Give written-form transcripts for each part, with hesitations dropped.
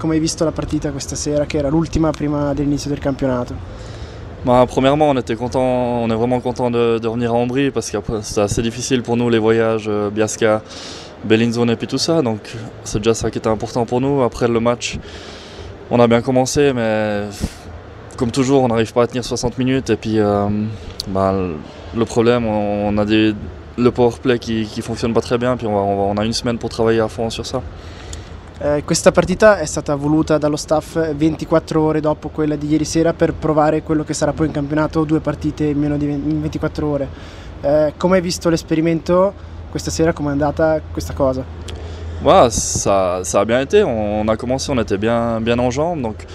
come hai visto la partita questa sera, che era l'ultima prima dell'inizio del campionato? Bah, premièrement, on était content, on est vraiment content de revenir à Ambry parce que c'était assez difficile pour nous les voyages, Biasca, Bellinzone et puis tout ça, donc c'est déjà ça qui était important pour nous. Après le match, on a bien commencé, mais comme toujours, on n'arrive pas à tenir 60 minutes et puis le problème, on a le powerplay qui fonctionne pas très bien, puis on a une semaine pour travailler à fond sur ça. Questa partita è stata voluta dallo staff 24 ore dopo quella di ieri sera per provare quello che sarà poi in campionato, 2 partite in meno di 24 ore. Come hai visto l'esperimento questa sera, come è andata questa cosa? Ouais, ça a bien été, on a commencé, on était bien en jambes, donc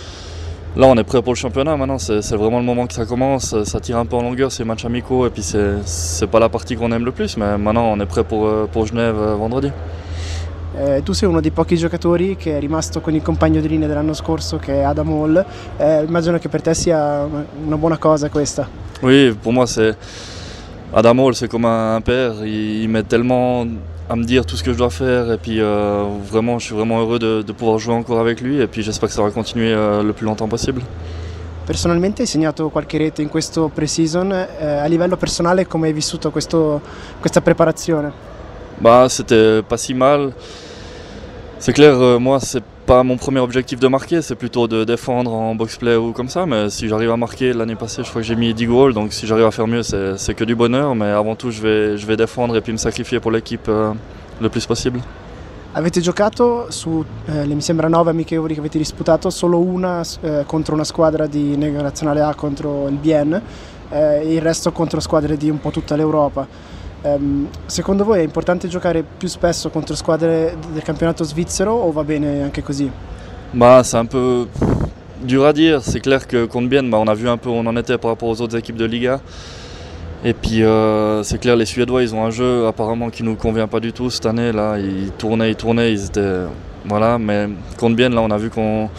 là on est prêt pour le championnat. Maintenant c'est vraiment le moment que ça commence, ça tire un peu en longueur ces matchs amicaux et puis c'est pas la partie qu'on aime le plus, mais maintenant on est prêt pour Genève vendredi. Tu sei uno dei pochi giocatori che è rimasto con il compagno di linea dell'anno scorso, che è Adam Hall. Immagino che per te sia una buona cosa questa. Oui, pour moi Adam Hall c'est comme un père, il m'aide tellement à me dire tout ce que je dois faire et puis vraiment je suis vraiment heureux de pouvoir jouer encore avec lui et puis j'espère que ça va continuer le plus longtemps possible. Personalmente hai segnato qualche rete in questo pre-season, a livello personale come hai vissuto questa preparazione? Bah c'était pas si mal. C'est clair, moi c'est pas mon premier objectif de marquer, c'est plutôt de défendre en box-play ou comme ça, mais si j'arrive à marquer, l'année passée je crois que j'ai mis 10 goals, donc si j'arrive à faire mieux c'est que du bonheur, mais avant tout je vais défendre et puis me sacrifier pour l'équipe le plus possible. Avete giocato su, mi sembra 9 amichevoli che avete disputato, solo una contro una squadra di Nazionale A contro il Bienne, e il resto contro squadre di un po' tutta l'Europa. Secondo voi è importante giocare più spesso contro squadre del campionato svizzero o va bene anche così? Bah c'est un peu dur à dire, c'est clair que contre Bienne on a vu un peu où on en était par rapport aux autres équipes de Liga. Et puis c'est clair, les Suédois ils ont un jeu apparemment qui nous convient pas du tout cette année là, ils tournaient, ils étaient voilà, mais contre Bienne là on a vu qu'on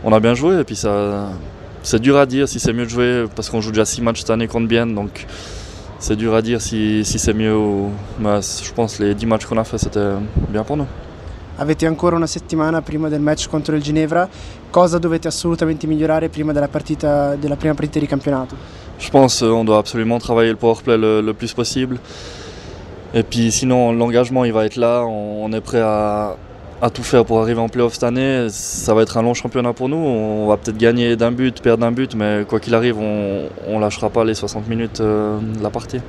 a bien joué et puis ça c'est dur à dire si c'est mieux de jouer parce qu'on joue déjà 6 matchs cette année contre Bienne, donc c'est dur à dire si c'est mieux ou je pense que les 10 matchs qu'on a fait c'était bien pour nous. Avete ancora una settimana prima del match contro il Ginevra, cosa dovete assolutamente migliorare prima della prima partita di campionato? Je pense qu'on doit absolument travailler le powerplay le plus possible. Et puis sinon l'engagement il va être là, on est prêt à tout faire pour arriver en playoff cette année. Ça va être un long championnat pour nous, on va peut-être gagner d'un but, perdre d'un but, mais quoi qu'il arrive on lâchera pas les 60 minutes de la partie.